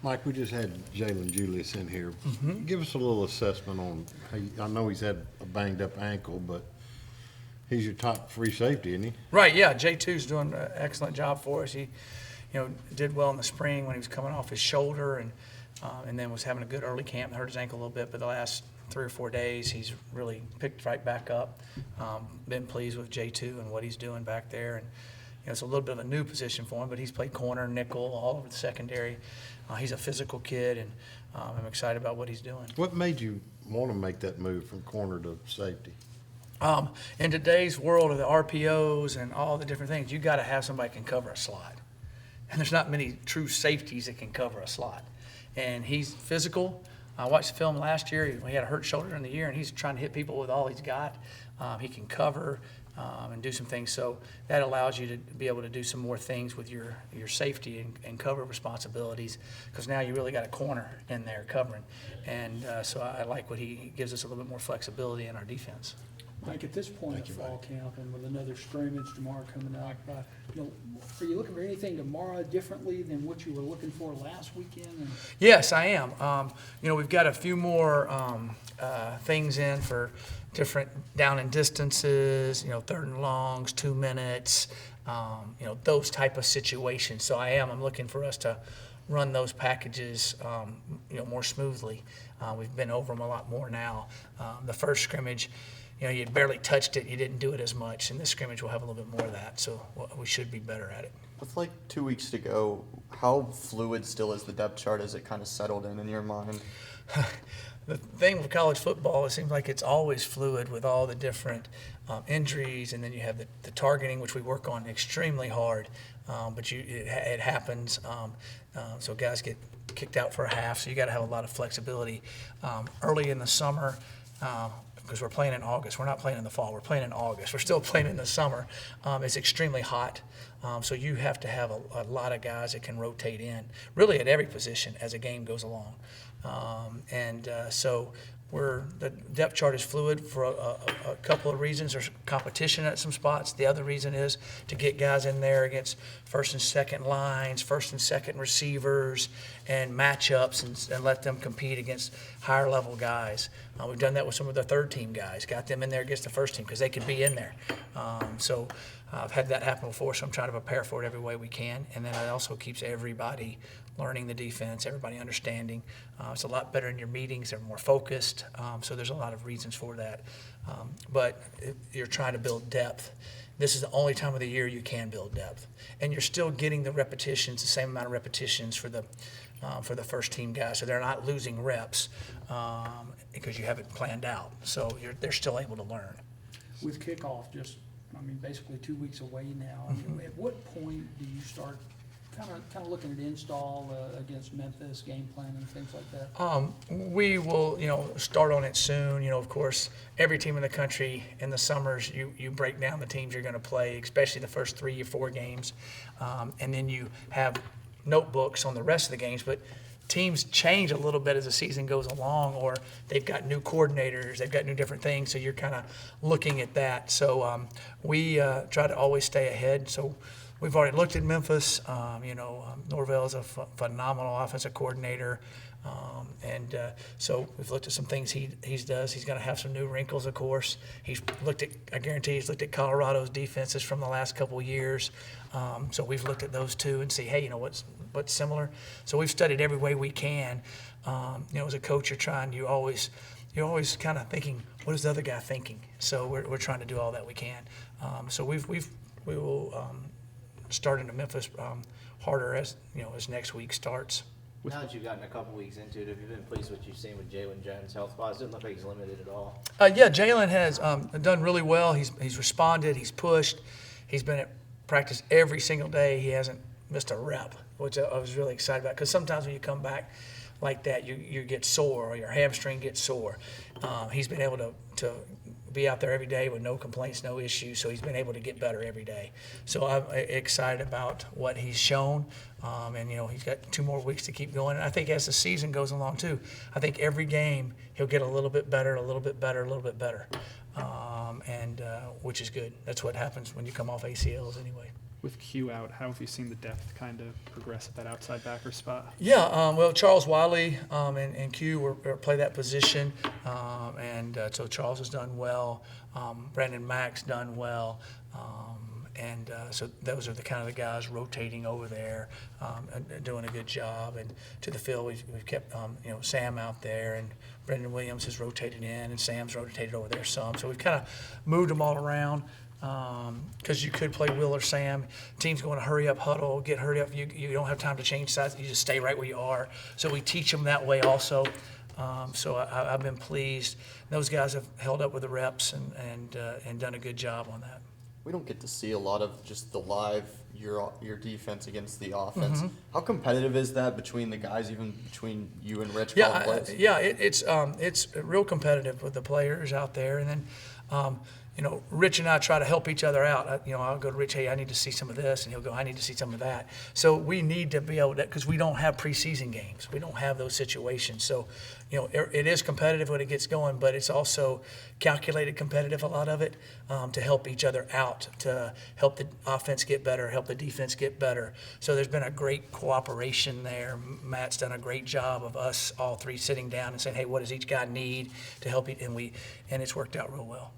Mike, we just had Jalen Julius in here. Mm-hmm. Give us a little assessment on, I know he's had a banged up ankle, but he's your top free safety, isn't he? Right, yeah. J2's doing an excellent job for us. He, did well in the spring when he was coming off his shoulder, and then was having a good early camp and hurt his ankle a little bit. But the last 3 or 4 days, he's really picked right back up. Been pleased with J2 and what he's doing back there. And it's a little bit of a new position for him, but he's played corner, nickel, all over the secondary. He's a physical kid, and I'm excited about what he's doing. What made you want to make that move from corner to safety? In today's world of the RPOs and all the different things, you got to have somebody that can cover a slot. And there's not many true safeties that can cover a slot. And he's physical. I watched the film last year. He had a hurt shoulder in the year, and he's trying to hit people with all he's got. He can cover and do some things. So that allows you to be able to do some more things with your safety and cover responsibilities, because now you really got a corner in there covering. And so I like what he gives us a little bit more flexibility in our defense. Mike, at this point of fall camp and with another scrimmage tomorrow coming up, are you looking for anything tomorrow differently than what you were looking for last weekend? Yes, I am. We've got a few more things in for different down and distances, third and longs, 2 minutes, those type of situations. So I'm looking for us to run those packages, more smoothly. We've been over them a lot more now. The first scrimmage, you barely touched it, you didn't do it as much. In this scrimmage, we'll have a little bit more of that, so we should be better at it. With like 2 weeks to go, how fluid still is the depth chart? Is it kind of settled in your mind? The thing with college football, it seems like it's always fluid with all the different injuries, and then you have the targeting, which we work on extremely hard, but it happens. So guys get kicked out for a half, so you got to have a lot of flexibility. Early in the summer, because we're playing in August. We're not playing in the fall. We're playing in August. We're still playing in the summer. It's extremely hot, so you have to have a lot of guys that can rotate in, really at every position as a game goes along. So the depth chart is fluid for a couple of reasons. There's competition at some spots. The other reason is to get guys in there against first and second lines, first and second receivers, and matchups, and let them compete against higher level guys. We've done that with some of the third team guys, got them in there against the first team because they could be in there. So I've had that happen before, so I'm trying to prepare for it every way we can. And then it also keeps everybody learning the defense, everybody understanding. It's a lot better in your meetings. They're more focused. So there's a lot of reasons for that. But you're trying to build depth. This is the only time of the year you can build depth. And you're still getting the repetitions, the same amount of repetitions for the first team guys. So they're not losing reps because you have it planned out. So they're still able to learn. With kickoff, basically 2 weeks away now, at what point do you start kind of looking at install against Memphis, game plan and things like that? We will, start on it soon. Of course, every team in the country in the summers, you break down the teams you're going to play, especially the first 3 or 4 games, and then you have notebooks on the rest of the games. But teams change a little bit as the season goes along, or they've got new coordinators, they've got new different things, so you're kind of looking at that. So we try to always stay ahead. So we've already looked at Memphis. Norvell is a phenomenal offensive coordinator. So we've looked at some things he does. He's going to have some new wrinkles, of course. I guarantee he's looked at Colorado's defenses from the last couple of years. So we've looked at those too and see, hey, what's similar. So we've studied every way we can. As a coach, you're always kind of thinking, what is the other guy thinking? So we're trying to do all that we can. So we will start into Memphis harder as next week starts. Now that you've gotten a couple weeks into it, have you been pleased with what you've seen with Jalen Jones health-wise? It doesn't look like he's limited at all. Yeah, Jalen has done really well. He's responded. He's pushed. He's been at practice every single day. He hasn't missed a rep, which I was really excited about, because sometimes when you come back like that, you get sore or your hamstring gets sore. He's been able to be out there every day with no complaints, no issues, so he's been able to get better every day. So I'm excited about what he's shown, and he's got 2 more weeks to keep going. And I think as the season goes along too, I think every game he'll get a little bit better, a little bit better, a little bit better, which is good. That's what happens when you come off ACLs anyway. with Q out, how have you seen the depth kind of progress at that outside backer spot? Yeah, well, Charles Wiley and Q play that position, so Charles has done well. Brandon Mack's done well, so those are the kind of the guys rotating over there, and doing a good job. And to the field, we've kept Sam out there, and Brendan Williams has rotated in, and Sam's rotated over there some. So we've kind of moved them all around. Because you could play Will or Sam. Team's going to hurry up, huddle, get hurry up. You don't have time to change sides. You just stay right where you are. So we teach them that way also. So I've been pleased. Those guys have held up with the reps and done a good job on that. We don't get to see a lot of just the live your defense against the offense. How competitive is that between the guys, even between you and Rich? It's real competitive with the players out there, and then. Rich and I try to help each other out. I'll go to Rich, hey, I need to see some of this, and he'll go, I need to see some of that. So we need to be able to, because we don't have preseason games. We don't have those situations. So, it is competitive when it gets going, but it's also calculated competitive, a lot of it, to help each other out, to help the offense get better, help the defense get better. So there's been a great cooperation there. Matt's done a great job of us all three sitting down and saying, hey, what does each guy need to help it? And it's worked out real well.